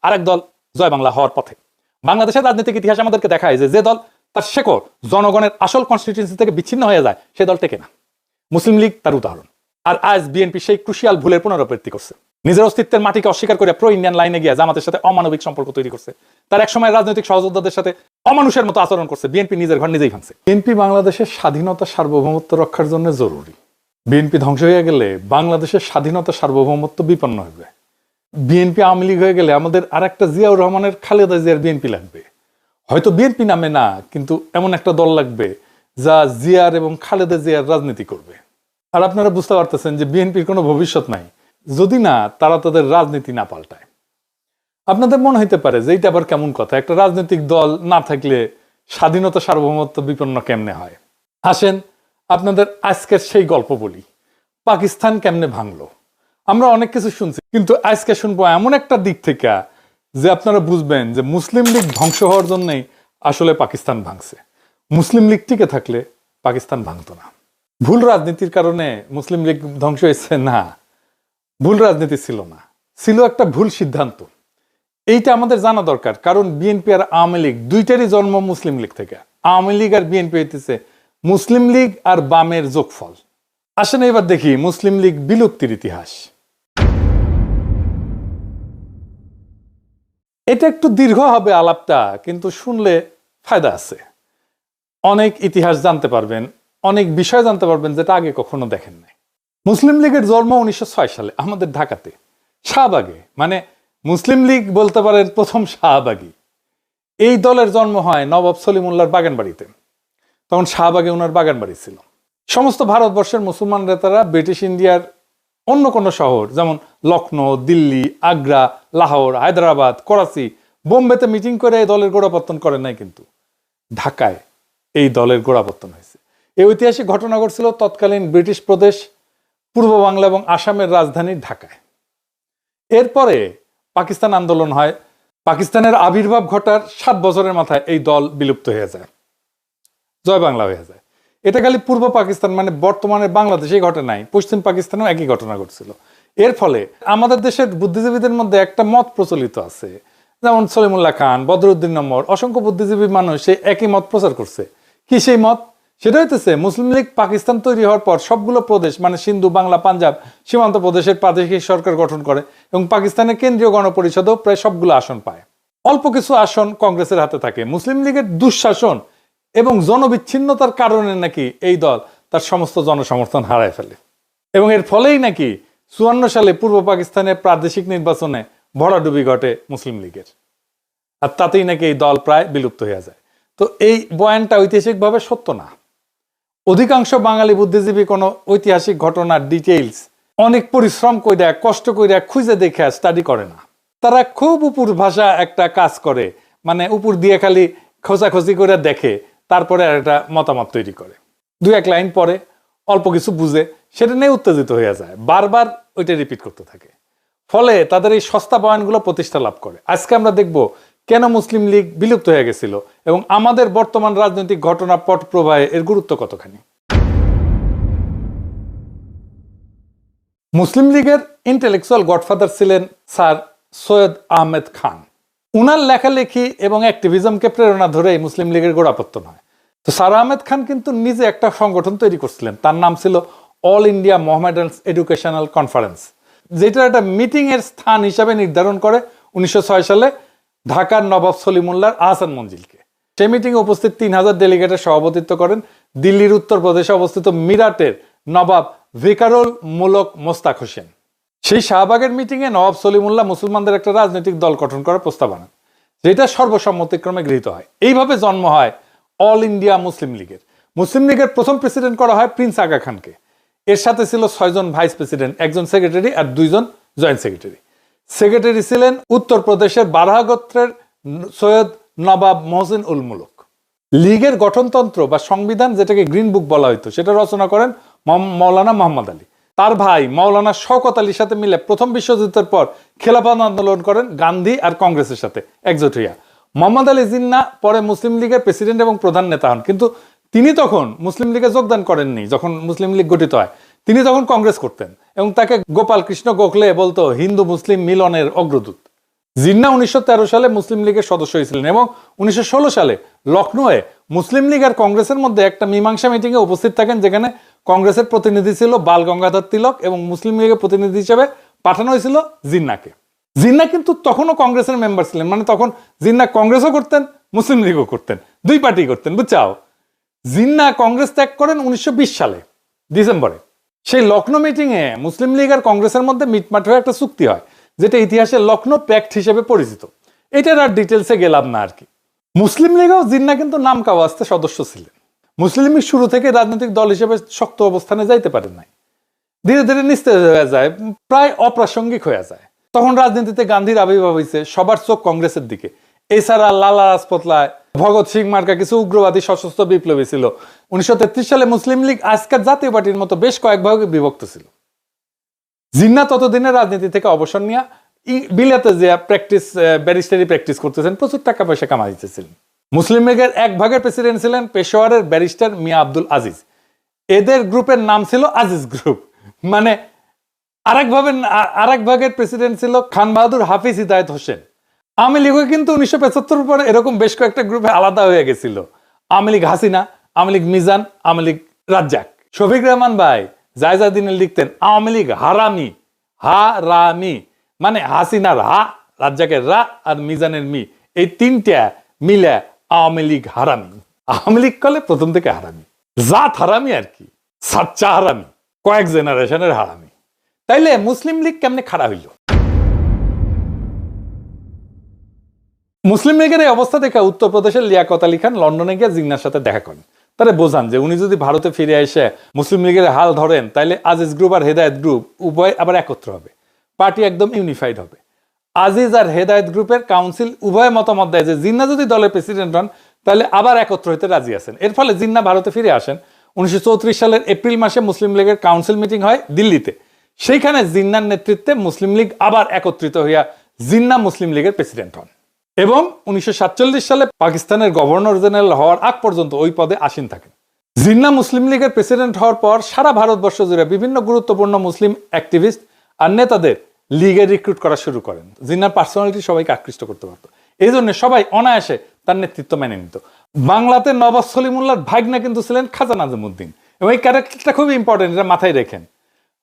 আরেক দল জয় বাংলা হওয়ার পথে। বাংলাদেশের রাজনৈতিক ইতিহাস আমাদেরকে দেখায় যে দল তার শেকড় জনগণের আসল কনস্টিটিউয়েন্সি থেকে বিচ্ছিন্ন হয়ে যায় সে দল টেকে না। মুসলিম লীগ তার উদাহরণ। আর আজ বিএনপি সেই ক্রুশিয়াল ভুলের পুনরাবৃত্তি করছে। নিজের অস্তিত্বের মাটিকে অস্বীকার করে প্রো ইন্ডিয়ান লাইনে গিয়ে জামাতের সাথে অমানবিক সম্পর্ক তৈরি করছে। তার একসময় রাজনৈতিক সহযোদ্ধাদের সাথে অমানুষের মতো আচরণ করছে। বিএনপি নিজের ঘর নিজেই ভাঙছে। বিএনপি বাংলাদেশের স্বাধীনতা সার্বভৌমত্ব রক্ষার জন্য জরুরি। বিএনপি ধ্বংস হয়ে গেলে বাংলাদেশের স্বাধীনতা সার্বভৌমত্ব বিপন্ন হবে। বিএনপি আওয়ামী লীগ হয়ে গেলে আমাদের আর একটা জিয়াউর রহমানের খালেদা জিয়ার বিএনপি লাগবে। হয়তো বিএনপি নামে না, কিন্তু এমন একটা দল লাগবে যা জিয়ার এবং খালেদা জিয়ার রাজনীতি করবে। আর আপনারা বুঝতে পারতেছেন যে বিএনপির কোনো ভবিষ্যৎ নাই যদি না তারা তাদের রাজনীতি না পাল্টায়। আপনাদের মনে হইতে পারে যে এইটা আবার কেমন কথা, একটা রাজনৈতিক দল না থাকলে স্বাধীনতা সার্বভৌমত্ব বিপন্ন কেমনে হয়। আসেন আপনাদের আজকের সেই গল্প বলি, পাকিস্তান কেমনে ভাঙলো। আমরা অনেক কিছু শুনছি, কিন্তু আজকে শুনবো এমন একটা দিক থেকে যে আপনারা বুঝবেন যে মুসলিম লীগ ধ্বংস হওয়ার জন্যই আসলে পাকিস্তান ভাঙছে। মুসলিম লীগ টিকে থাকলে পাকিস্তান ভাঙতো না। ভুল রাজনীতির কারণে মুসলিম লীগ ধ্বংস হয়েছে না, ভুল রাজনীতি ছিল না, ছিল একটা ভুল সিদ্ধান্ত। এইটা আমাদের জানা দরকার, কারণ বিএনপি আর আওয়ামী লীগ দুইটারই জন্ম মুসলিম লীগ থেকে। আওয়ামী লীগ আর বিএনপি হইতেছে মুসলিম লীগ আর বামের যোগফল। আসেন এবার দেখি মুসলিম লীগ বিলুপ্তির ইতিহাস। এটা একটু দীর্ঘ হবে আলাপটা, কিন্তু শুনলে ফায়দা আছে। অনেক ইতিহাস জানতে পারবেন, অনেক বিষয় জানতে পারবেন যেটা আগে কখনো দেখেন নাই। মুসলিম লীগের জন্ম 1906 সালে আমাদের ঢাকাতে শাহবাগে। মানে মুসলিম লীগ বলতে পারেন প্রথম শাহবাগী। এই দলের জন্ম হয় নবাব সলিমুল্লাহর বাগানবাড়িতে। তখন শাহবাগে ওনার বাগানবাড়ি ছিল। সমস্ত ভারতবর্ষের মুসলমান নেতারা ব্রিটিশ ইন্ডিয়ার অন্য কোনো শহর যেমন লখনৌ, দিল্লি, আগ্রা, লাহোর, হায়দ্রাবাদ, করাচি, বোম্বেতে মিটিং করে এই দলের গোড়াপত্তন করেন নাই, কিন্তু ঢাকায় এই দলের গোড়াপত্তন হয়েছে। এই ঐতিহাসিক ঘটনা ঘটছিল তৎকালীন ব্রিটিশ প্রদেশ পূর্ব বাংলা এবং আসামের রাজধানী ঢাকায়। এরপরে পাকিস্তান আন্দোলন হয়। পাকিস্তানের আবির্ভাব ঘটার 7 বছরের মাথায় এই দল বিলুপ্ত হয়ে যায়, জয় বাংলা হয়ে যায়। এটা খালি পূর্ব পাকিস্তান মানে বর্তমানে বাংলাদেশেই ঘটে নাই, পশ্চিম পাকিস্তানেও একই ঘটনা ঘটছিল। এর ফলে আমাদের দেশের বুদ্ধিজীবীদের মধ্যে একটা মত প্রচলিত আছে, যেমন সলিমুল্লাহ খান, বদরুদ্দিন নম্বর, অসংখ্য বুদ্ধিজীবী মানুষ সেই একই মত প্রচার করছে। কি সেই মত? সেটা হইতেছে মুসলিম লীগ পাকিস্তান তৈরি হওয়ার পর সবগুলো প্রদেশ মানে সিন্ধু, বাংলা, পাঞ্জাব সীমান্ত প্রদেশের প্রাদেশিক সরকার গঠন করে এবং পাকিস্তানের কেন্দ্রীয় গণপরিষদও প্রায় সবগুলো আসন পায়। অল্প কিছু আসন কংগ্রেসের হাতে থাকে। মুসলিম লীগের দুঃশাসন এবং জনবিচ্ছিন্নতার কারণে নাকি এই দল তার সমস্ত জনসমর্থন হারায় ফেলে এবং এর ফলেই নাকি 54 সালে পূর্ব পাকিস্তানের প্রাদেশিক নির্বাচনে ভরাডুবি ঘটে মুসলিম লীগের। আর তাতেই নাকি এই দল প্রায় বিলুপ্ত হয়ে যায়। তো এই বয়ানটা ঐতিহাসিকভাবে সত্য না। অধিকাংশ বাঙালি বুদ্ধিজীবী কোনো ঐতিহাসিক ঘটনার ডিটেইলস অনেক পরিশ্রম কইরা কষ্ট কইরা খুঁজে দেখে স্টাডি করে না। তারা খুব উপর ভাষা একটা কাজ করে, মানে উপর দিয়ে খালি খোঁজাখুঁজি করে দেখে, তারপরে আর একটা মতামত তৈরি করে। 2-1 লাইন পরে অল্প কিছু বুঝে সেটা নিয়ে উত্তেজিত হয়ে যায়, বারবার ওইটা রিপিট করতে থাকে। ফলে তাদের এই সস্তা বয়ানগুলো প্রতিষ্ঠা লাভ করে। আজকে আমরা দেখব কেন মুসলিম লীগ বিলুপ্ত হয়ে গেছিল এবং আমাদের বর্তমান রাজনৈতিক ঘটনা পট প্রবাহে এর গুরুত্ব কতখানি। মুসলিম লীগের ইন্টেলেকচুয়াল গডফাদার ছিলেন স্যার সৈয়দ আহমেদ খান। উনার লেখালেখি এবং অ্যাক্টিভিজমকে প্রেরণা ধরেই মুসলিম লীগের গোড়াপত্তন হয়। তো স্যার আহমেদ খান কিন্তু নিজে একটা সংগঠন তৈরি করছিলেন, তার নাম ছিল অল ইন্ডিয়া মোহামেডানস এডুকেশনাল কনফারেন্স, যেটা একটা মিটিং এর স্থান হিসাবে নির্ধারণ করে 1906 সালে ঢাকার নবাব সলিমুল্লাহর আহসান মঞ্জিলকে। সেই মিটিংয়ে উপস্থিত 3000 ডেলিগেটের সভাপতিত্ব করেন দিল্লির উত্তরপ্রদেশে অবস্থিত মিরাটের নবাব ভিকারুল মুলক মোস্তাক হোসেন। সেই শাহবাগের মিটিংয়ে নবাব সলিমুল্লাহ মুসলমানদের একটা রাজনৈতিক দল গঠন করার প্রস্তাব আনেন, যেটা সর্বসম্মতিক্রমে গৃহীত হয়। এইভাবে জন্ম হয় অল ইন্ডিয়া মুসলিম লীগের। মুসলিম লীগের প্রথম প্রেসিডেন্ট করা হয় প্রিন্স আগা খানকে। এর সাথে ছিল 6 জন ভাইস প্রেসিডেন্ট, 1 জন সেক্রেটারি আর 2 জন জয়েন্ট সেক্রেটারি। সেক্রেটারি ছিলেন উত্তরপ্রদেশের বারহা গোত্রের সৈয়দ নবাব মহসিন উল মুলক। লীগের গঠনতন্ত্র বা সংবিধান, যেটাকে গ্রিন বুক বলা হইতো, সেটা রচনা করেন মৌলানা মোহাম্মদ আলী। তার ভাই মৌলানা শওকত আলীর সাথে মিলে প্রথম বিশ্বযুদ্ধের পর খেলাফত আন্দোলন করেন গান্ধী আর কংগ্রেসের সাথে একজোট হইয়া। মোহাম্মদ আলী জিন্না পরে মুসলিম লীগের প্রেসিডেন্ট এবং প্রধান নেতা হন, কিন্তু তিনি তখন মুসলিম লীগে যোগদান করেননি। যখন মুসলিম লীগ গঠিত হয় তিনি তখন কংগ্রেস করতেন এবং তাকে গোপাল কৃষ্ণ গোখলে বলতো হিন্দু মুসলিম মিলনের অগ্রদূত। জিন্নাহ 1913 সালে মুসলিম লীগের সদস্য হয়েছিলেন এবং 1916 সালে লখনৌয়ে মুসলিম লীগ আর কংগ্রেসের মধ্যে একটা মীমাংসা মিটিংয়ে উপস্থিত থাকেন, যেখানে কংগ্রেসের প্রতিনিধি ছিল বাল গঙ্গাধর তিলক এবং মুসলিম লীগের প্রতিনিধি হিসেবে পাঠানো হয়েছিল জিন্নাহকে। জিন্নাহ কিন্তু তখনও কংগ্রেসের মেম্বার ছিলেন, মানে তখন জিন্নাহ কংগ্রেসও করতেন মুসলিম লীগও করতেন, দুই পার্টি করতেন, বুঝছাও। জিন্নাহ কংগ্রেস ত্যাগ করেন 1920 সালে ডিসেম্বরে। সেই লখনৌ মিটিংয়ে মুসলিম লীগ আর কংগ্রেসের মধ্যে মিটমাট হয়ে একটা চুক্তি হয়, যেটা ইতিহাসে লখনৌ প্যাক্ট হিসেবে পরিচিত। এটার আর ডিটেলসে গেলাম না আর কি। মুসলিম লীগেও জিন্নাহ কিন্তু নাম কাওয়াস্তে সদস্য ছিলেন। মুসলিম লীগ শুরু থেকে রাজনৈতিক দল হিসেবে শক্ত অবস্থানে যাইতে পারেন নাই, ধীরে ধীরে নিস্তেজ হয়ে যায়, প্রায় অপ্রাসঙ্গিক হয়ে যায়। তখন রাজনীতিতে গান্ধীর আবির্ভাব হয়েছে, সবার চোখ কংগ্রেসের দিকে। এছাড়া লালা রাজপথ রায়, ভগৎ সিং মার্কা কিছু উগ্রবাদী সশস্ত্র বিপ্লবী ছিল। 1933 সালে মুসলিম লীগ আজকের জাতীয় পার্টির মতো বেশ কয়েক ভাগে বিভক্ত ছিল। জিন্নাহ ততদিনে রাজনীতি থেকে অবসর নিয়ে বিলাতে যে ব্যারিস্টারি প্র্যাকটিস করতেছেন, প্রচুর টাকা পয়সা কামাইতেছিলেন। মুসলিম লীগের এক ভাগের প্রেসিডেন্ট ছিলেন পেশোয়ারের ব্যারিস্টার মিয়া আব্দুল আজিজ। এদের গ্রুপের নাম ছিল আজিজ গ্রুপ। মানে আরেক ভাগের প্রেসিডেন্ট ছিল খান বাহাদুর হাফিজ হিদায়ত হোসেন। আওয়ামী লীগও কিন্তু 1975 পরে এরকম বেশ কয়েকটা গ্রুপে আলাদা হয়ে গেছিল। আওয়ামী লীগ হাসিনা, আওয়ামী লীগ মিজান, আওয়ামী লীগ রাজ্জাক। শফিক রহমান ভাই জায়জাদিনে লিখতেন আওয়ামী লীগ হারামি, হারামি মানে হাসিনার হা, রাজ্জাকের রা আর মিজানের মি, এই তিনটা মিলে আওয়ামী লীগ হারামি। আওয়ামী লীগ কলে প্রথম থেকে হারামি, জাত হারামি আর কি, সাচ্চা হারামি, কয়েক জেনারেশনের হারামি। তাইলে মুসলিম লীগ কেমনে খাড়া হইল? মুসলিম লীগের এই অবস্থা দেখে উত্তরপ্রদেশের লিয়াকত আলী খান লন্ডনে গিয়ে জিন্নাহর সাথে দেখা করেন। তারা বোঝান যে উনি যদি ভারতে ফিরে এসে মুসলিম লীগের হাল ধরেন, তাইলে আজিজ গ্রুপ আর হেদায়েত গ্রুপ উভয় আবার একত্র হবে, পার্টি একদম ইউনিফাইড হবে। আজিজ আর হেদায়েত গ্রুপের কাউন্সিল উভয় মতামত দেয় যে জিন্নাহ যদি দলের প্রেসিডেন্ট হন তাহলে আবার একত্র হইতে রাজি আছেন। এর ফলে জিন্নাহ ভারতে ফিরে আসেন। 1934 সালের এপ্রিল মাসে মুসলিম লীগের কাউন্সিল মিটিং হয় দিল্লিতে। সেইখানে জিন্নাহর নেতৃত্বে মুসলিম লীগ আবার একত্রিত হইয়া জিন্নাহ মুসলিম লীগের প্রেসিডেন্ট হন এবং 1947 সালে পাকিস্তানের গভর্নর জেনারেল হওয়ার আগ পর্যন্ত ওই পদে আসীন থাকেন। জিন্নাহ মুসলিম লীগের প্রেসিডেন্ট হওয়ার পর সারা ভারতবর্ষ জুড়ে বিভিন্ন গুরুত্বপূর্ণ মুসলিম অ্যাক্টিভিস্ট আর নেতাদের লীগে রিক্রুট করা শুরু করেন। জিন্নাহর পার্সোনালিটি সবাইকে আকৃষ্ট করতে পারত, এই জন্য সবাই অনায়াসে তার নেতৃত্ব মেনে নিত। বাংলাতে নবাব সলিমুল্লাহর ভাগ্নে কিন্তু ছিলেন খাজা নাজিমুদ্দিন, এবং এই ক্যারেক্টারটা খুবই ইম্পর্টেন্ট, এটা মাথায় রেখেন।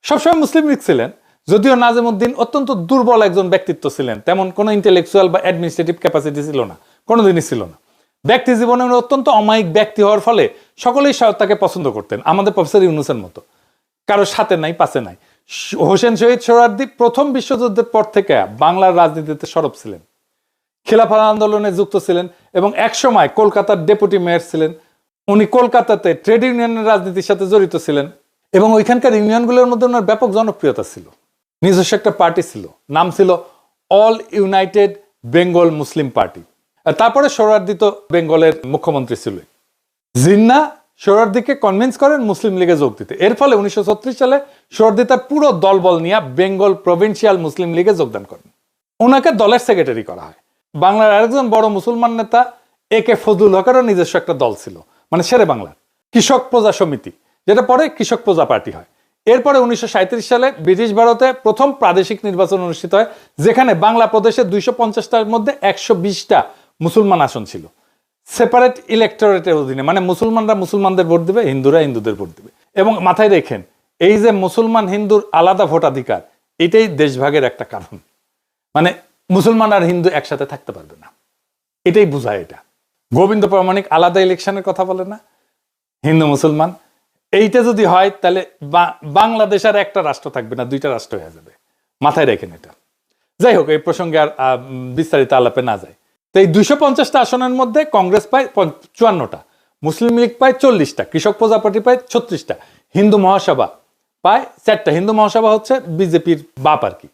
সবসময় মুসলিম লীগ ছিলেন, যদিও নাজিমুদ্দিন অত্যন্ত দুর্বল একজন ব্যক্তিত্ব ছিলেন, তেমন কোনো ইন্টেলেকচুয়াল বা অ্যাডমিনিস্ট্রেটিভ ক্যাপাসিটি ছিল না, কোনোদিনই ছিল না। ব্যক্তি জীবনে অত্যন্ত অমায়িক ব্যক্তি হওয়ার ফলে সকলেই তাকে পছন্দ করতেন, আমাদের প্রফেসর ইউনুসের মতো। কারো সাথে নাই পাশে নাই। হোসেন শহীদ সোহরাওয়ার্দী প্রথম বিশ্বযুদ্ধের পর থেকে বাংলার রাজনীতিতে সরব ছিলেন, খিলাফত আন্দোলনে যুক্ত ছিলেন এবং একসময় কলকাতার ডেপুটি মেয়র ছিলেন। উনি কলকাতাতে ট্রেড ইউনিয়নের রাজনীতির সাথে জড়িত ছিলেন এবং ওইখানকার ইউনিয়নগুলোর মধ্যে ওনার ব্যাপক জনপ্রিয়তা ছিল। নিজস্ব একটা পার্টি ছিল, নাম ছিল অল ইউনাইটেড বেঙ্গল মুসলিম পার্টি। তারপরে সোহরাওয়ার্দী তো বেঙ্গলের মুখ্যমন্ত্রী ছিল। জিন্নাহ সোহরাওয়ার্দীকে কনভিন্স করেন মুসলিম লীগে যোগ দিতে। এর ফলে 1936 সালে সোহরাওয়ার্দী তার পুরো দলবল নিয়ে বেঙ্গল প্রভিন্সিয়াল মুসলিম লীগে যোগদান করেন। ওনাকে দলের সেক্রেটারি করা হয়। বাংলার আরেকজন বড় মুসলমান নেতা একে ফজলুল হকেরও নিজস্ব একটা দল ছিল, মানে শেরে বাংলার কৃষক প্রজা সমিতি, যেটা পরে কৃষক প্রজা পার্টি হয়। এরপরে 1937 সালে ব্রিটিশ ভারতে প্রথম প্রাদেশিক নির্বাচন অনুষ্ঠিত হয়, যেখানে বাংলা প্রদেশে 250টার মধ্যে 120টা মুসলমান আসন ছিল, সেপারেট ইলেকটোরেটের অধীনে, মানে মুসলমানরা মুসলমানদের ভোট দেবে, হিন্দুরা হিন্দুদের ভোট দেবে। এবং মাথায় রেখেন, এই যে মুসলমান হিন্দুর আলাদা ভোটাধিকার, এটাই দেশভাগের একটা কারণ। মানে মুসলমান আর হিন্দু একসাথে থাকতে পারবে না, এটাই বোঝায়। এটা গোবিন্দ প্রামাণিক আলাদা ইলেকশনের কথা বলে না, হিন্দু মুসলমান। এইটা যদি হয় তাহলে বাংলাদেশ আর একটা রাষ্ট্র থাকবে না, দুইটা রাষ্ট্র হয়ে যাবে। মাথায় রেখেন এটা। যাই হোক, এই প্রসঙ্গে আর বিস্তারিত আলাপে না যায়। তো এই 250টা আসনের মধ্যে কংগ্রেস পায় 54টা, মুসলিম লীগ পায় 40টা, কৃষক প্রজা পার্টি পায় 36টা, হিন্দু মহাসভা পায় 4টা। হিন্দু মহাসভা হচ্ছে বিজেপির বাপ আর কি।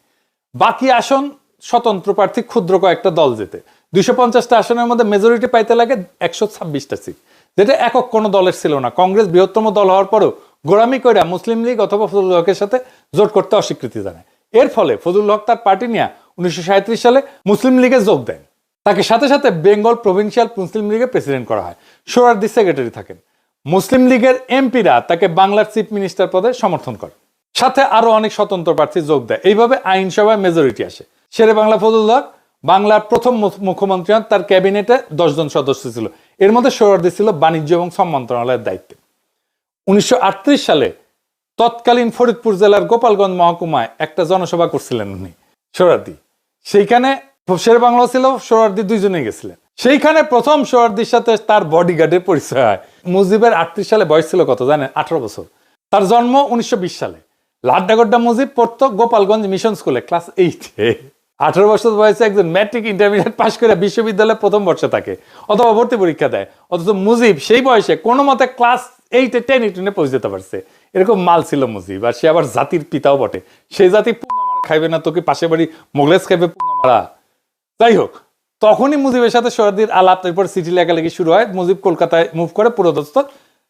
বাকি আসন স্বতন্ত্র প্রার্থী ক্ষুদ্র কয়েকটা দল যেতে। 250টা আসনের মধ্যে মেজরিটি পাইতে লাগে 126টা সিট, যেটা একক কোনো দলের ছিল না। কংগ্রেস বৃহত্তম দল হওয়ার পরেও গোড়ামি করে মুসলিম লীগ অথবা ফজলুল হকের সাথে জোট করতে অস্বীকৃতি জানায়। এর ফলে ফজলুল হক তার পার্টি নিয়ে 1937 সালে মুসলিম লীগে যোগ দেন। তাকে সাথে সাথে বেঙ্গল প্রভিন্সিয়াল মুসলিম লীগের প্রেসিডেন্ট করা হয়। সোহরাওয়ার্দী সেক্রেটারি থাকেন। মুসলিম লীগের এমপিরা তাকে বাংলার চিফ মিনিস্টার পদে সমর্থন করে, সাথে আরো অনেক স্বতন্ত্র প্রার্থী যোগ দেয়। এইভাবে আইনসভায় মেজরিটি আসে। শেরে বাংলা ফজলুল হক বাংলার প্রথম মুখ্যমন্ত্রী হন। তার ক্যাবিনেটে 10 জন সদস্য ছিল, এর মধ্যে সোহরাওয়ার্দী ছিল বাণিজ্য এবং শ্রম মন্ত্রণালয়ের দায়িত্বে। 1938 সালে তৎকালীন ফরিদপুর জেলার গোপালগঞ্জ মহকুমায় একটা জনসভা করছিলেন উনি সোহরাওয়ার্দী। সেইখানে শেরেবাংলা ছিল, সোহরাওয়ার্দী দুইজনেই গেছিলেন। সেইখানে প্রথম সোহরাওয়ার্দীর সাথে তার বডিগার্ডের পরিচয় হয়। মুজিবের 38 সালে বয়স ছিল কত জানেন? 18 বছর। তার জন্ম 1920 সালে। লাড্ডাগড্ডা মুজিব পড়তো গোপালগঞ্জ মিশন স্কুলে ক্লাস 8-এ। 18 বছর বয়সে একজন ম্যাট্রিক ইন্টারমিডিয়েট পাশ করে বিশ্ববিদ্যালয়ে প্রথম বর্ষে থাকে অথবা ভর্তি পরীক্ষা দেয়, অথচ মুজিব সেই বয়সে কোনো মতে ক্লাস 8-এ 10-এ পৌঁছে যেতে পারছে। এরকম মাল ছিল মুজিব। আর সে আবার জাতির পিতাও বটে। সেই জাতি পুঙ্গা মারা খাইবে না, তোকে পাশে বাড়ি মোগলেস খাইবে পুঙ্গা মারা। যাই হোক, তখনই মুজিবের সাথে সোহরাওয়ার্দীর আলাপ, এরপর চিঠি লেখালেখি শুরু হয়। মুজিব কলকাতায় মুভ করে পুরোদস্ত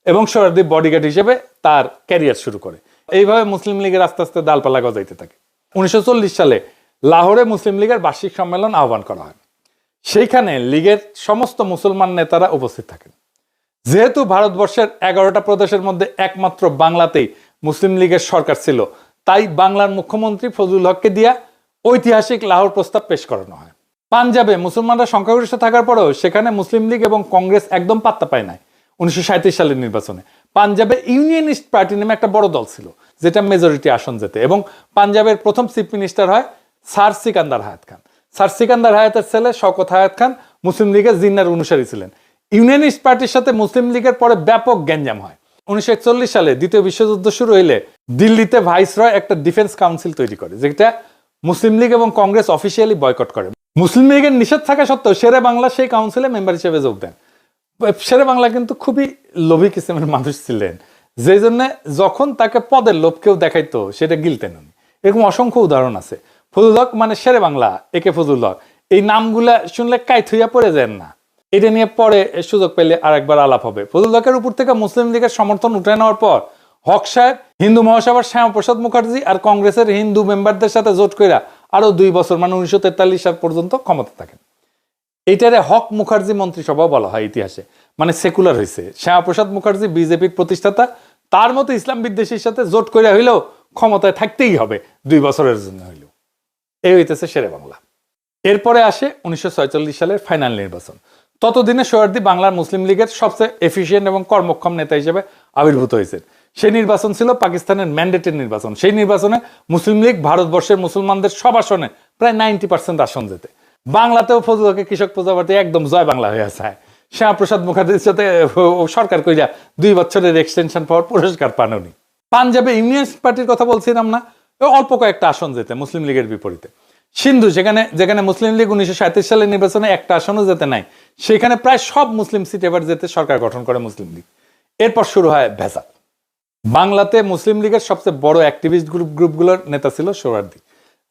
এবং সোহরাওয়ার্দী বডিগার্ড হিসেবে তার ক্যারিয়ার শুরু করে। এইভাবে মুসলিম লীগের আস্তে আস্তে ডালপালা গজাইতে থাকে। 1940 সালে লাহোরে মুসলিম লীগের বার্ষিক সম্মেলন আহ্বান করা হয়। সেইখানে লীগের সমস্ত মুসলমান নেতারা উপস্থিত থাকেন। যেহেতু ভারতবর্ষের 11টা প্রদেশের মধ্যে একমাত্র বাংলাতেই মুসলিম লীগের সরকার ছিল, তাই বাংলার মুখ্যমন্ত্রী ফজলুল হককে দিয়া ঐতিহাসিক লাহোর প্রস্তাব পেশ করানো হয়। পাঞ্জাবে মুসলমানরা সংখ্যাগরিষ্ঠ থাকার পরেও সেখানে মুসলিম লীগ এবং কংগ্রেস একদম পাত্তা পায় নাই। 1937 সালের নির্বাচনে পাঞ্জাবে ইউনিয়নিস্ট পার্টি নামে একটা বড় দল ছিল, যেটা মেজরিটি আসন যেতে, এবং পাঞ্জাবের প্রথম চিফ মিনিস্টার হয় স্যার সিকান্দার হায়াত খান। স্যার সিকান্দার হায়াতের ছেলে শওকত হায়াত খান মুসলিম লীগের জিন্নার অনুসারী ছিলেন। ইউনিয়নিস্ট পার্টির সাথে মুসলিম লীগের পরে ব্যাপক গ্যাঞ্জাম হয়। 1941 সালে দ্বিতীয় বিশ্বযুদ্ধ শুরু হইলে দিল্লিতে ভাইসরয় একটা ডিফেন্স কাউন্সিল তৈরি করে, যেটা মুসলিম লীগ এবং কংগ্রেস অফিসিয়ালি বয়কট করে। মুসলিম লীগের নিষেধ থাকা সত্ত্বেও শেরে বাংলা সেই কাউন্সিলে মেম্বার হিসেবে যোগ দেন। শেরে বাংলা কিন্তু খুবই লোভী কিসিমের মানুষ ছিলেন, যেই জন্য যখন তাকে পদের লোভ কেউ দেখাইতো সেটা গিলতেন উনি। এরকম অসংখ্য উদাহরণ আছে। ফজলুল হক মানে শেরে বাংলা, একে ফজলুল হক, এই নামগুলা শুনলে কাইত হইয়া পড়ে যান না। এটা নিয়ে পরে সুযোগ পেলে আরেকবার আলাপ হবে। ফজলুল হকের উপর থেকে মুসলিম লীগের সমর্থন উঠে নেওয়ার পর হক সাহেব হিন্দু মহাসভার শ্যামাপ্রসাদ মুখার্জি আর কংগ্রেসের হিন্দু মেম্বারদের সাথে জোট কইরা আরো 2 বছর মানে 1943 সাল পর্যন্ত ক্ষমতা থাকেন। এইটারে হক মুখার্জি মন্ত্রিসভা বলা হয় ইতিহাসে, মানে সেকুলার হয়েছে। শ্যামাপ্রসাদ মুখার্জি বিজেপির প্রতিষ্ঠাতা, তার মতো ইসলাম বিদ্বেষীর সাথে জোট কইরা হইলেও ক্ষমতায় থাকতেই হবে 2 বছরের জন্য হইলেও। এই হইতেছে শেরে বাংলা। এরপরে আসে 1946 সালের ফাইনাল নির্বাচন। ততদিনে সোহরাওয়ার্দী বাংলার মুসলিম লীগের সবচেয়ে এফিসিয়েন্ট এবং কর্মক্ষম নেতা হিসেবে আবির্ভূত হয়েছে। সেই নির্বাচন ছিল পাকিস্তানের ম্যান্ডেটের নির্বাচন। সেই নির্বাচনে মুসলিম লীগ ভারতবর্ষের মুসলমানদের সব আসনে প্রায় 90% আসন যেতে। বাংলাতেও ফজলুল হকের কৃষক প্রজাপার্টি একদম জয় বাংলা হয়ে আছে। শ্যামাপ্রসাদ মুখার্জির সাথে সরকার কইরা 2 বছরের এক্সটেনশন পাওয়ার পুরস্কার পান উনি। পাঞ্জাবে ইউনিয়নিস্ট পার্টির কথা বলছিলাম না, অল্প কয়েকটা আসন যেতে মুসলিম লীগের বিপরীতে। সিন্ধু, যেখানে মুসলিম লীগ 1937 সালের নির্বাচনে একটা আসনও যেতে নাই, সেখানে প্রায় সব মুসলিম সিট এবার যেতে সরকার গঠন করে মুসলিম লীগ। এরপর শুরু হয় ভেজাল। বাংলাতে মুসলিম লীগের সবচেয়ে বড় অ্যাক্টিভিস্ট গ্রুপগুলোর নেতা ছিল সোহরাওয়ার্দী,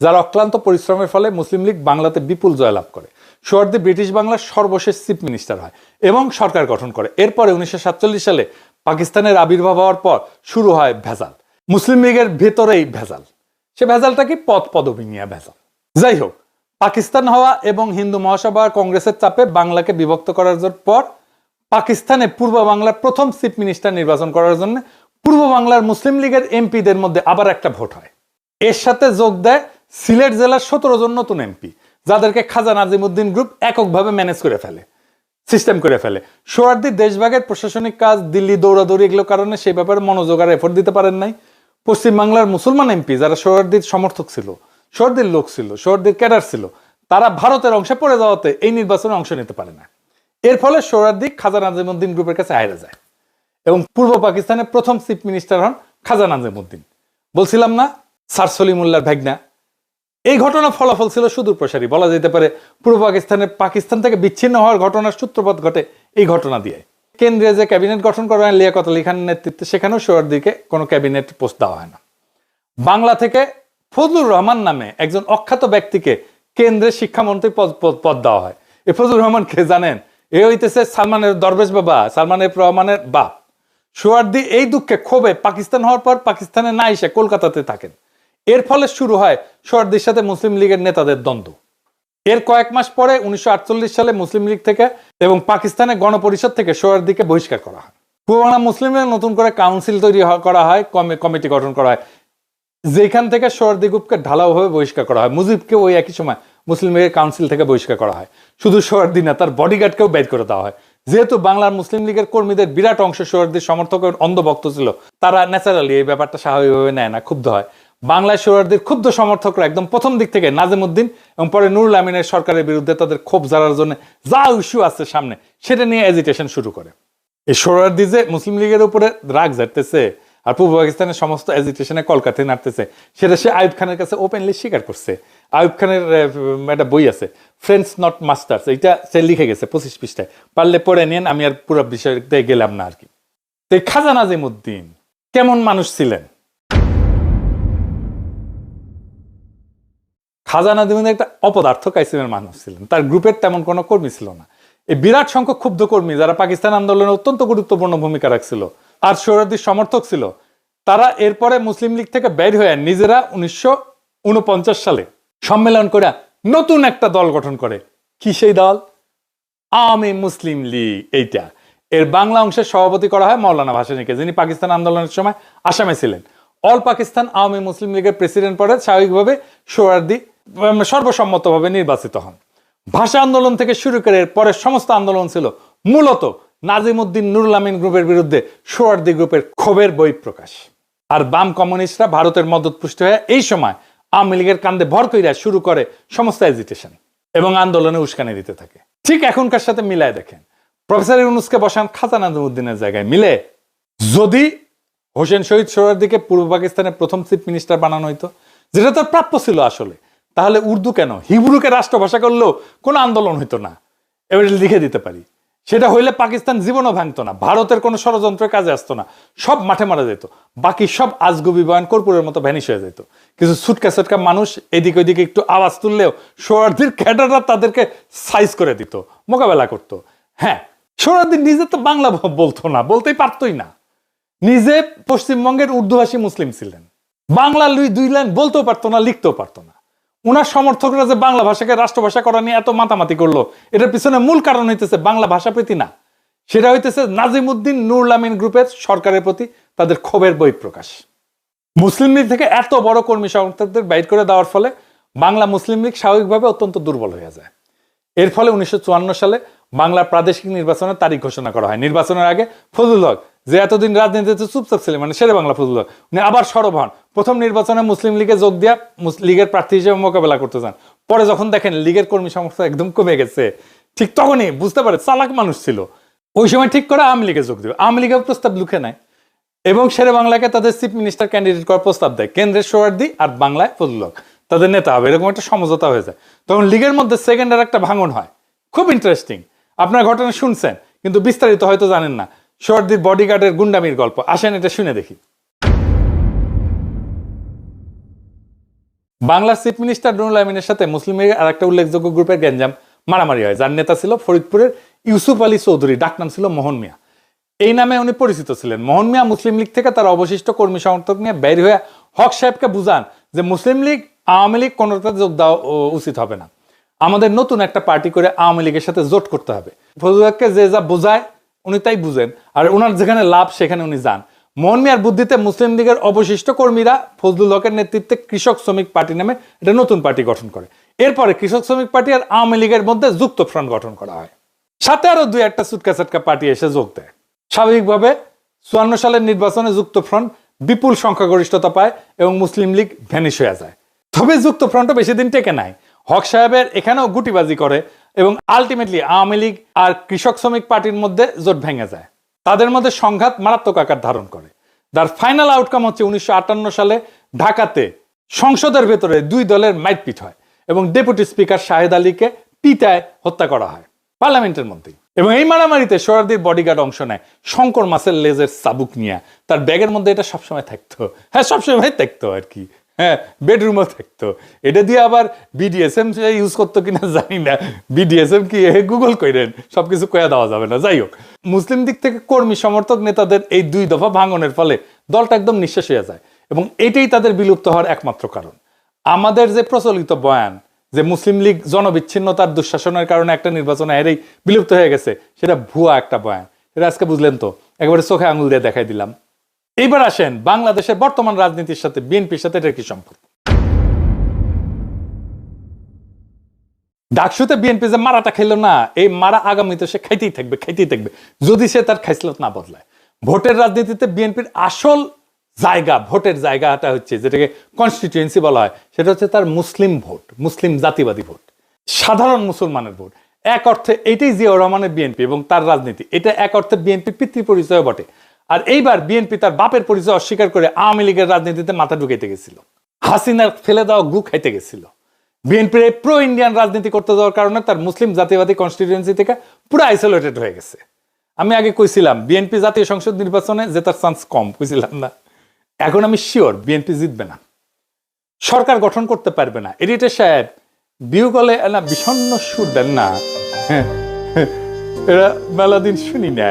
যার অক্লান্ত পরিশ্রমের ফলে মুসলিম লীগ বাংলাতে বিপুল জয়লাভ করে। সোহরাওয়ার্দী ব্রিটিশ বাংলার সর্বশেষ চিফ মিনিস্টার হয় এবং সরকার গঠন করে। এরপরে 1947 সালে পাকিস্তানের আবির্ভাব হওয়ার পর শুরু হয় ভেজাল। মুসলিম লীগের ভেতরেই ভেজাল। সে ভেজালটা কি? পদবি নিয়ে ভেজাল। যাই হোক, পাকিস্তান হওয়া এবং হিন্দু মহাসভা কংগ্রেসের চাপে বাংলাকে বিভক্ত করার পর পাকিস্তানে পূর্ব বাংলার প্রথম চিফ মিনিস্টার নির্বাচন করার জন্য পূর্ব বাংলার মুসলিম লীগের এমপিদের মধ্যে আবার একটা ভোট হয়। এর সাথে যোগ দেয় সিলেট জেলার 17 জন নতুন এমপি, যাদেরকে খাজা নাজিমুদ্দিন গ্রুপ এককভাবে ম্যানেজ করে ফেলে, সিস্টেম করে ফেলে। সোহরাওয়ার্দী দেশভাগের প্রশাসনিক কাজ, দিল্লি দৌড়াদৌড়ি, এগুলো কারণে সেই ব্যাপারে মনোযোগ আর এফোর্ট দিতে পারেন নাই। পশ্চিমবাংলার মুসলমান এমপি যারা সোহরাওয়ার্দীর সমর্থক ছিল, সোহরাওয়ার্দীর লোক ছিল, সোহরাওয়ার্দীর ক্যাডার ছিল, তারা ভারতের অংশে পড়ে যাওয়াতে এই নির্বাচনে অংশ নিতে পারে না। এর ফলে সোহরাওয়ার্দী খাজা নাজিমুদ্দিন গ্রুপের কাছে হারে যায় এবং পূর্ব পাকিস্তানের প্রথম চিফ মিনিস্টার হন খাজা নাজিমুদ্দিন। বলছিলাম না স্যার সলিমুল্লাহর ভাগনা। এই ঘটনার ফলাফল ছিল সুদূর প্রসারী। বলা যেতে পারে পূর্ব পাকিস্তান থেকে বিচ্ছিন্ন হওয়ার ঘটনার সূত্রপাত ঘটে এই ঘটনা দিয়ে। কেন্দ্রে যে ক্যাবিনেট গঠন করা হয় লিয়াকত আলী খানের নেতৃত্বে, সেখানেও সোহরাওয়ার্দীকে কোনো ক্যাবিনেট পোস্ট দেওয়া হয় না। বাংলা থেকে ফজলুর রহমান নামে একজন অখ্যাত ব্যক্তিকে কেন্দ্রে শিক্ষামন্ত্রী পদ দেওয়া হয়। এ ফজলুর রহমান কে জানেন? এ হইতেছে সালমানের দরবেশ বাবা, সালমান এফ রহমানের বাপ। সোহরাওয়ার্দী এই দুঃখে ক্ষোভে পাকিস্তান হওয়ার পর পাকিস্তানে না এসে কলকাতাতে থাকেন। এর ফলে শুরু হয় সোহরাওয়ার্দীর সাথে মুসলিম লীগের নেতাদের দ্বন্দ্ব। এর কয়েক মাস পরে 1948 সালে মুসলিম লীগ থেকে এবং পাকিস্তানের গণপরিষদ থেকে সোহরাওয়ার্দীকে বহিষ্কার করা হয়। পূর্ব বাংলা মুসলিমদের নতুন করে কাউন্সিল তৈরি করা হয়, কমিটি গঠন করা হয়, যেখান থেকে সোহরাওয়ার্দী গ্রুপকে ঢালাওভাবে বহিষ্কার করা হয়। মুজিবকে ওই একই সময় মুসলিম লীগের কাউন্সিল থেকে বহিষ্কার করা হয়। শুধু সোহরাওয়ার্দী না, তার বডিগার্ডকেও বের করে দেওয়া হয়। যেহেতু বাংলার মুসলিম লীগের কর্মীদের বিরাট অংশ সোহরাওয়ার্দীর সমর্থকের অন্ধভক্ত ছিল, তারা ন্যাচারালি এই ব্যাপারটা স্বাভাবিকভাবে নেয় না, ক্ষুব্ধ হয়। বাংলায় সোহরাওয়ার্দীর ক্ষুব্ধ সমর্থকরা একদম প্রথম দিক থেকে নাজিমউদ্দিন এবং পরে নুরুল আমিনের সরকারের বিরুদ্ধে তাদের ক্ষোভ ঝাড়ার জন্য যা ইস্যু আছে সামনে সেটা নিয়ে এজিটেশন শুরু করে। এই সোহরাওয়ার্দী যে মুসলিম লীগের উপরে রাগ ঝাড়তেছে আর পূর্ব পাকিস্তানের সমস্ত এজিটেশনে কলকাতায় নাড়তেছে, সেটা সে আইয়ুব খানের কাছে ওপেনলি স্বীকার করছে। আইয়ুব খানের একটা বই আছে, ফ্রেন্ডস নট মাস্টার্স, এইটা সে লিখে গেছে 25 পৃষ্ঠায়, পারলে পড়ে নিন, আমি আর পুরো বিষয়তে গেলাম না আর কি। তো খাজা নাজিমউদ্দিন কেমন মানুষ ছিলেন? খাজা নাজিমউদ্দিন একটা অপদার্থ কাইসিমের মানুষ ছিলেন। তার গ্রুপের তেমন কোনো কর্মী ছিল না। এই বিরাট সংখ্যক ক্ষুব্ধ কর্মী যারা পাকিস্তান আন্দোলনে অত্যন্ত গুরুত্বপূর্ণ ভূমিকা রাখছিল আর সোহরাওয়ার্দীর সমর্থক ছিল, তারা এরপরে মুসলিম লীগ থেকে বের হয়ে নিজেরা 1949 সালে সম্মেলন করে নতুন একটা দল গঠন করে। কি সেই দল? আওয়ামী মুসলিম লীগ। এইটা এর বাংলা অংশের সভাপতি করা হয় মাওলানা ভাসানীকে, যিনি পাকিস্তান আন্দোলনের সময় আসামে ছিলেন। অল পাকিস্তান আওয়ামী মুসলিম লীগের প্রেসিডেন্ট পরে স্বাভাবিকভাবে সোহরাওয়ার্দী সর্বসম্মতভাবে নির্বাচিত হন। ভাষা আন্দোলন থেকে শুরু করে পরের সমস্ত আন্দোলন ছিল মূলত নাজিমউদ্দিন নুরুল আমিন গ্রুপের বিরুদ্ধে সোহরাওয়ার্দী গ্রুপের ক্ষোভের বহিঃপ্রকাশ। আর বাম কমিউনিস্টরা ভারতের মদতপুষ্ট হয়ে এই সময় আওয়ামী লীগের কান্দে ভর কইরা শুরু করে সমস্ত এজিটেশন এবং আন্দোলনে উস্কানি দিতে থাকে। ঠিক এখনকার সাথে মিলায় দেখেন, প্রফেসর ইউনূসকে বসান খাজা নাজিমউদ্দিনের জায়গায়, মিলে? যদি হোসেন শহীদ সোহরাওয়ার্দীকে পূর্ব পাকিস্তানের প্রথম চিফ মিনিস্টার বানানো হইতো, যেটা তার প্রাপ্য ছিল আসলে, তাহলে উর্দু কেন, হিব্রুকে রাষ্ট্রভাষা করলেও কোনো আন্দোলন হইতো না। এবার লিখে দিতে পারি, সেটা হইলে পাকিস্তান জীবনও ভাঙতো না, ভারতের কোনো ষড়যন্ত্রের কাজে আসতো না, সব মাঠে মারা যেত, বাকি সব আজগুবি বয়ান কর্পূরের মতো ভ্যানিশ হয়ে যেত। কিছু ছুটকা ছুটকা মানুষ এদিক ওইদিকে একটু আওয়াজ তুললেও সোহরাওয়ার্দীর ক্যাডাররা তাদেরকে সাইজ করে দিত, মোকাবেলা করতো। হ্যাঁ, সোহরাওয়ার্দী নিজে তো বাংলা বলতো না, বলতেই পারতই না। নিজে পশ্চিমবঙ্গের উর্দুভাষী মুসলিম ছিলেন, বাংলা দুই লাইন বলতেও পারতো না, লিখতেও পারতো না। উনার সমর্থকরা যে বাংলা ভাষাকে রাষ্ট্রভাষা করা নিয়ে এত মাতামাতি করলো, এটার পিছনে মূল কারণ হইতেছে বাংলা ভাষা প্রীতি না, সেটা হইতেছে নাজিমউদ্দিন নুরুল আমিন গ্রুপের সরকারের প্রতি তাদের ক্ষোভের বহিঃপ্রকাশ। মুসলিম লীগ থেকে এত বড় কর্মী সমর্থকদের বাইর করে দেওয়ার ফলে বাংলা মুসলিম লীগ স্বাভাবিকভাবে অত্যন্ত দুর্বল হয়ে যায়। এর ফলে 1954 সালে বাংলার প্রাদেশিক নির্বাচনের তারিখ ঘোষণা করা হয়। নির্বাচনের আগে ফজলুল হক, যে এতদিন রাজনীতিতে চুপচাপ ছিলেন, মানে শেরে বাংলা ফজলুল হক, উনি আবার সরব হন। প্রথম নির্বাচনে মুসলিম লীগে যোগ দিয়া লীগের প্রার্থী হিসেবে মোকাবেলা করতে চান। পরে যখন দেখেন লীগের কর্মী সমর্থক একদম কমে গেছে, ঠিক তখনই বুঝতে পারে, চালাক মানুষ ছিল, ওই সময় ঠিক করে আওয়ামী লীগে যোগ দেবে। আওয়ামী লীগের প্রস্তাব লুকে নেয় এবং শেরে বাংলাকে তাদের চিফ মিনিস্টার ক্যান্ডিডেট করার প্রস্তাব দেয়। কেন্দ্রের সোহরাওয়ার্দী আর বাংলায় ফজলুল হক তাদের নেতা হবে, এরকম একটা সমঝোতা হয়ে যায়। তখন লীগের মধ্যে সেকেন্ডার একটা ভাঙন হয়, খুব ইন্টারেস্টিং। আপনার ঘটনা শুনছেন কিন্তু বিস্তারিত হয়তো জানেন না। সোহরাওয়ার্দীর বডিগার্ডের গুন্ডামির গল্প, আসেন এটা শুনে দেখি। বাংলার চিফ মিনিস্টার নুরুল আমিনের সাথে মুসলিম লীগের আর একটা উল্লেখযোগ্য গ্রুপের গ্যাঞ্জাম মারামারি হয়, যার নেতা ছিল ফরিদপুরের ইউসুফ আলী চৌধুরী, ডাকনাম ছিল মোহন মিয়া। এই নামে উনি পরিচিত ছিলেন। মোহন মিয়া মুসলিম লীগ থেকে তার অবশিষ্ট কর্মী সমর্থক নিয়ে বের হয়ে হক সাহেবকে বুঝান যে মুসলিম লীগ আওয়ামী লীগ কোনোটাতে যোগ দেওয়া উচিত হবে না, আমাদের নতুন একটা পার্টি করে আওয়ামী লীগের সাথে জোট করতে হবে। ফজলুল হককে যে যা বোঝায় উনি তাই বুঝেন, আর ওনার যেখানে লাভ সেখানে উনি যান। মোহন মিয়ার বুদ্ধিতে মুসলিম লীগের অবশিষ্ট কর্মীরা ফজলুল হকের নেতৃত্বে কৃষক শ্রমিক পার্টি নামে একটা নতুন পার্টি গঠন করে। এরপরে কৃষক শ্রমিক পার্টি আর আওয়ামী লীগের মধ্যে যুক্ত ফ্রন্ট গঠন করা হয়, সাথে আরো দুই একটা সুটকা সাটকা পার্টি এসে যোগ দেয়। স্বাভাবিকভাবে 54 সালের নির্বাচনে যুক্ত ফ্রন্ট বিপুল সংখ্যাগরিষ্ঠতা পায় এবং মুসলিম লীগ ভ্যানিশ হয়ে যায়। তবে যুক্ত ফ্রন্টও বেশি দিন টেকে নাই, হক সাহেবের এখানেও গুটিবাজি করে এবং আলটিমেটলি আওয়ামী লীগ আর কৃষক শ্রমিক পার্টির মধ্যে জোট ভেঙে যায়। তাদের মধ্যে সংঘাত মারাত্মক আকার ধারণ করে। তার ফাইনাল আউটকাম হচ্ছে 1958 সালে ঢাকাতে সংসদের ভেতরে দুই দলের মাইটপিট হয় এবং ডেপুটি স্পিকার শাহেদ আলীকে পিটায় হত্যা করা হয় পার্লামেন্টের মধ্যেই। এবং এই মারামারিতে সোহরাওয়ার্দীর বডিগার্ড অংশ নেয় শঙ্কর মাছের লেজের চাবুক নিয়ে। তার ব্যাগের মধ্যে এটা সবসময় থাকতো, হ্যাঁ সবসময় থাকতো আর কি, হ্যাঁ বেডরুমও থাকতো। এটা দিয়ে আবার বিডিএসএম ইউজ করতো কিনা জানি না, বিডিএসএম কি গুগল করেন, সবকিছু কয়া দেওয়া যাবে না। যাই হোক, মুসলিম দিক থেকে কর্মী সমর্থক নেতাদের এই দুই দফা ভাঙনের ফলে দলটা একদম নিঃশেষ হয়ে যায় এবং এটাই তাদের বিলুপ্ত হওয়ার একমাত্র কারণ। আমাদের যে প্রচলিত বয়ান যে মুসলিম লীগ জনবিচ্ছিন্নতার দুঃশাসনের কারণে একটা নির্বাচনে হেরেই বিলুপ্ত হয়ে গেছে, সেটা ভুয়া একটা বয়ান। এটা আজকে বুঝলেন তো, একেবারে চোখে আঙুল দিয়ে দেখাই দিলাম। এইবার আসেন বাংলাদেশের বর্তমান রাজনীতির সাথে বিএনপির সাথে এটার কি সম্পর্ক। ডাকসুতে বিএনপি যে মারাটা খেলো না, এই মারা আগামীতে সে খাইতেই থাকবে যদি সে তার খাইসলত না বদলায়। ভোটের রাজনীতিতে বিএনপির আসল জায়গা, ভোটের জায়গাটা হচ্ছে যেটাকে কনস্টিটিউয়েন্সি বলা হয়, সেটা হচ্ছে তার মুসলিম ভোট, মুসলিম জাতিবাদী ভোট, সাধারণ মুসলমানের ভোট। এক অর্থে এটাই জিয়াউর রহমানের বিএনপি এবং তার রাজনীতি, এটা এক অর্থে বিএনপির পিতৃ পরিচয় বটে। আর এইবার বিএনপি তার বাপের পরিচয় অস্বীকার করে আওয়ামী লীগের রাজনীতিতে মাথা ঢুকাইতে গেছিল, হাসিনার ফেলে দেওয়া গু খাইতে গেছিল। বিএনপির এই প্রো ইন্ডিয়ান রাজনীতি করতে যাওয়ার কারণে তার মুসলিম জাতীয়বাদী কনস্টিটিউয়েন্সি থেকে পুরো আইসোলেটেড হয়ে গেছে। আমি আগে কইছিলাম বিএনপি জাতীয় সংসদ নির্বাচনে জেতার চান্স কম, কইছিলাম না? এখন আমি শিওর বিএনপি জিতবে না, সরকার গঠন করতে পারবে না। এডিটর সাহেব বিউ গলে না বিষণ্ণ সুর দেন না, এরা মেলা দিন শুনি না,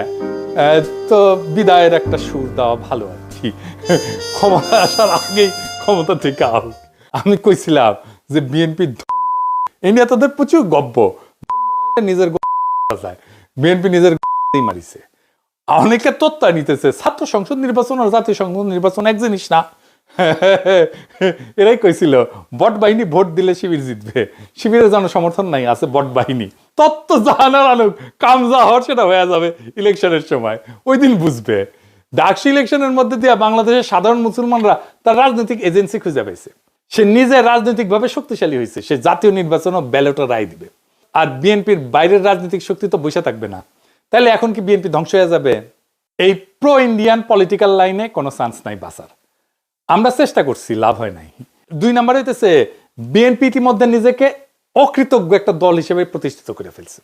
তো বিদায়ের একটা সুর দেওয়া ভালো আর কি, ক্ষমতা আসার আগেই ক্ষমতা থেকে আল। আমি কইছিলাম যে বিএনপি এই নিয়ে তাদের প্রচুর গব্য, নিজের বিএনপি নিজের মারিছে, অনেকে তথ্য নিতেছে ছাত্র সংসদ নির্বাচন আর জাতীয় সংসদ নির্বাচন এক জিনিস না। এরাই কইছিল বট বাহিনী ভোট দিলে শিবির জিতবে, শিবিরের জনসমর্থন নাই, আছে বট বাহিনী। তত্ত্ব জানার আনুক কাম যা হওয়ার সেটা হয়ে যাবে ইলেকশনের সময়, ওই দিন বুঝবে। ডাকসু ইলেকশনের মধ্যে দিয়ে বাংলাদেশের সাধারণ মুসলমানরা তার রাজনৈতিক এজেন্সি খুঁজে পাইছে, সে নিজে রাজনৈতিকভাবে শক্তিশালী হয়েছে, সে জাতীয় নির্বাচন ও ব্যালটে রায় দিবে। আর বিএনপির বাইরের রাজনৈতিক শক্তি তো বসে থাকবে না। তাহলে এখন কি বিএনপি ধ্বংস হয়ে যাবে? এই প্রো ইন্ডিয়ান পলিটিক্যাল লাইনে কোনো চান্স নাই বাঁচার। আমরা চেষ্টা করছি, লাভ হয় নাই। 2 নম্বর হইতেছে বিএনপি ইতিমধ্যে নিজেকে অকৃতজ্ঞ একটা দল হিসেবে প্রতিষ্ঠিত করে ফেলছে।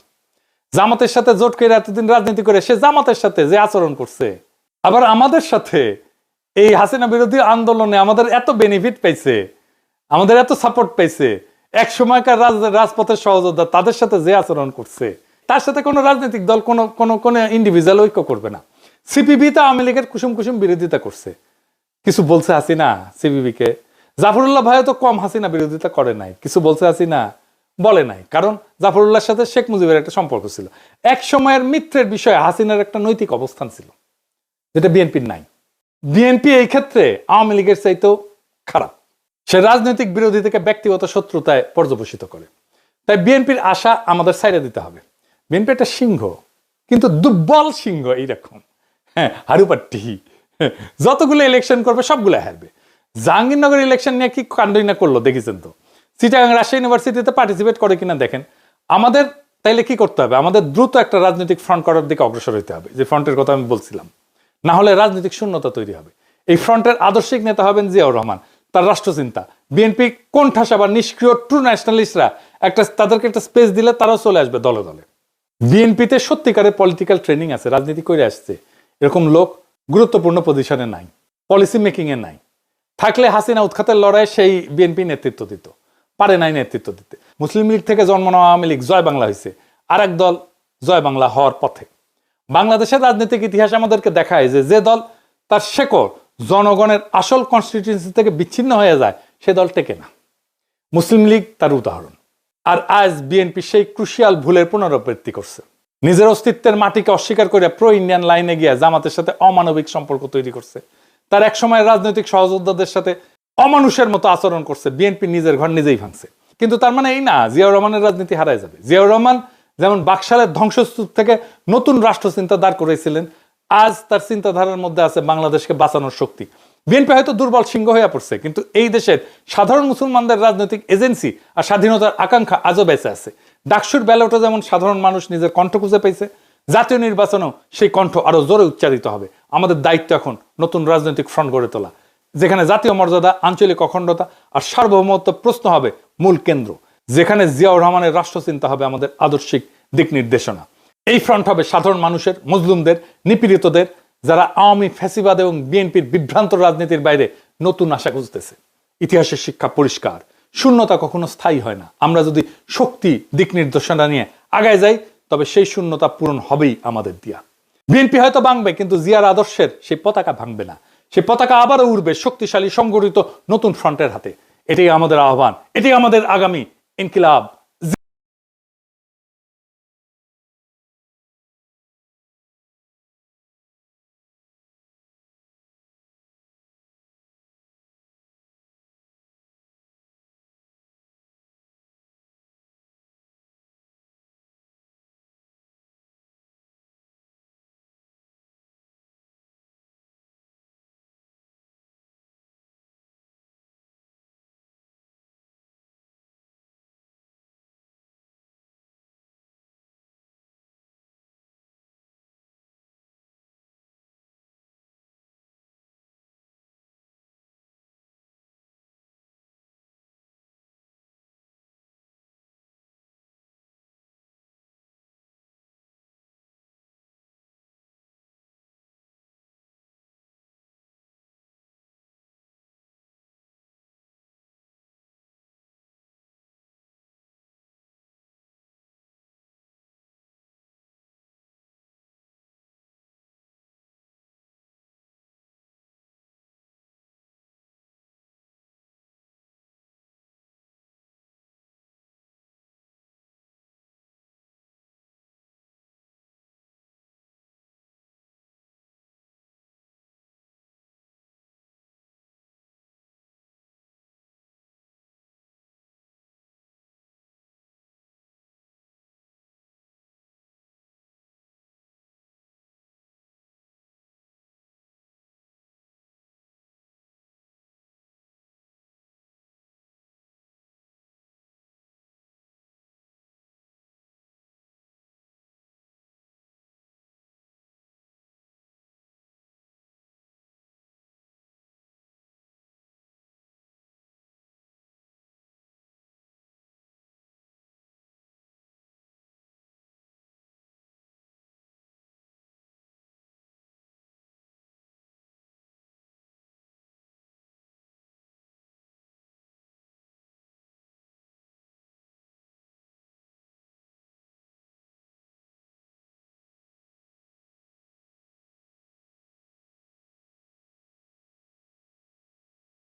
জামাতের সাথে জোট করে এতদিন রাজনীতি করে সে জামাতের সাথে যে আচরণ করছে, আবার আমাদের সাথে এই হাসিনা বিরোধী আন্দোলনে আমাদের এত বেনিফিট পাইছে, আমাদের এত সাপোর্ট পাইছে, এক সময়কার রাজপথের সহযোদ্ধা তাদের সাথে যে আচরণ করছে, তার সাথে কোনো রাজনৈতিক দল কোনো ইন্ডিভিজুয়াল ঐক্য করবে না। সিপিবি তো আওয়ামী লীগের কুসুম বিরোধিতা করছে, কিছু বলছে হাসিনা সিপিবি কে? জাফরুল্লাহ ভাইও তো কম হাসিনা বিরোধিতা করে নাই, কিছু বলছে হাসিনা? বলে নাই, কারণ জাফরুল্লাহর সাথে শেখ মুজিবের একটা সম্পর্ক ছিল। এক সময়ের মিত্রের বিষয়ে হাসিনার একটা নৈতিক অবস্থান ছিল, যেটা বিএনপির নাই। বিএনপি এই ক্ষেত্রে আওয়ামী লীগের চাইতেও খারাপ, সে রাজনৈতিক বিরোধী থেকে ব্যক্তিগত শত্রুতায় পর্যবসিত করে। তাই বিএনপির আশা আমাদের ছাইড়া দিতে হবে। বিএনপি একটা সিংহ, কিন্তু দুর্বল সিংহ, এইরকম হারুপাট্টি, যতগুলো ইলেকশন করবে সবগুলো হারবে। জাহাঙ্গীরনগর ইলেকশন নিয়ে কি কাণ্ডই না করলো দেখেছেন তো। চিটাগাং রাজশাহী ইউনিভার্সিটিতে পার্টিসিপেট করে কিনা দেখেন। আমাদের তাইলে কি করতে হবে? আমাদের দ্রুত একটা রাজনৈতিক ফ্রন্ট করার দিকে অগ্রসর হইতে হবে, যে ফ্রন্টের কথা আমি বলছিলাম। না হলে রাজনৈতিক শূন্যতা তৈরি হবে। এই ফ্রন্টের আদর্শিক নেতা হবেন জিয়াউর রহমান, তার রাষ্ট্রচিন্তা। বিএনপি কোণঠাসা বা নিষ্ক্রিয় ট্রু ন্যাশনালিস্টরা তাদেরকে একটা স্পেস দিলে তারাও চলে আসবে দলে দলে। বিএনপিতে সত্যিকারের পলিটিক্যাল ট্রেনিং আছে, রাজনীতি করে আসছে, এরকম লোক গুরুত্বপূর্ণ পজিশনে নাই, পলিসি মেকিং এ নাই। থাকলে হাসিনা উৎখাতের লড়াইয়ে সেই বিএনপি নেতৃত্ব দিত, পারে নাই নেতৃত্ব দিতে। মুসলিম লীগ থেকে জন্ম নেওয়া আওয়ামী লীগ জয় বাংলা হয়েছে, আর এক দল জয় বাংলা হওয়ার পথে। বাংলাদেশের রাজনৈতিক ইতিহাস আমাদেরকে দেখায় যে দল তার শেকড় জনগণের আসল কনস্টিটিউয়েন্সি থেকে বিচ্ছিন্ন হয়ে যায়, সে দল টেকে না। মুসলিম লীগ তার উদাহরণ। আর আজ বিএনপি সেই ক্রুশিয়াল ভুলের পুনরাবৃত্তি করছে। নিজের অস্তিত্বের মাটিকে অস্বীকার করে প্রো ইন্ডিয়ান লাইনে গিয়ে জামাতের সাথে অমানবিক সম্পর্ক তৈরি করছে। তার এক সময় রাজনৈতিক সহযোদ্ধাদের সাথে অমানুষের মতো আচরণ করছে। বিএনপি নিজের ঘর নিজেই ভাঙছে। কিন্তু তার মানে এই না জিয়াউর রহমানের রাজনীতি হারায় যাবে। জিয়াউর রহমান যেমন বাকশালের ধ্বংসস্তূপ থেকে নতুন রাষ্ট্রচিন্তা দাঁড় করেছিলেন, আজ তার চিন্তাধারার মধ্যে আছে বাংলাদেশকে বাঁচানোর শক্তি। বিএনপি হয়তো দুর্বল সিংহ হয়ে পড়ছে, কিন্তু এই দেশের সাধারণ মুসলমানদের রাজনৈতিক এজেন্সি আর স্বাধীনতার আকাঙ্ক্ষা আজও বেঁচে আছে। ডাকসুর ব্যালটে যেমন সাধারণ মানুষ নিজের কণ্ঠ খুঁজে পেয়েছে, জাতীয় নির্বাচনেও সেই কণ্ঠ আরো জোরে উচ্চারিত হবে। আমাদের দায়িত্ব এখন নতুন রাজনৈতিক ফ্রন্ট গড়ে তোলা, যেখানে জাতীয় মর্যাদা, আঞ্চলিক অখণ্ডতা আর সার্বভৌমত্ব প্রশ্ন হবে মূল কেন্দ্র, যেখানে জিয়াউর রহমানের রাষ্ট্রচিন্তা হবে আমাদের আদর্শিক দিক নির্দেশনা। এই ফ্রন্ট হবে সাধারণ মানুষের, মজলুমদের, নিপীড়িতদের, যারা আওয়ামী ফ্যাসিবাদ এবং বিএনপির বিভ্রান্ত রাজনীতির বাইরে নতুন আশা খুঁজতেছে। ইতিহাসের শিক্ষা পরিষ্কার, শূন্যতা কখনো স্থায়ী হয় না। আমরা যদি শক্তি, দিক নির্দেশনা নিয়ে আগায় যাই, তবে সেই শূন্যতা পূরণ হবেই আমাদের দিয়া। বিএনপি হয়তো ভাঙবে, কিন্তু জিয়ার আদর্শের সেই পতাকা ভাঙবে না। সেই পতাকা আবারও উড়বে শক্তিশালী সংগঠিত নতুন ফ্রন্টের হাতে। এটাই আমাদের আহ্বান, এটাই আমাদের আগামী ইনকিলাব।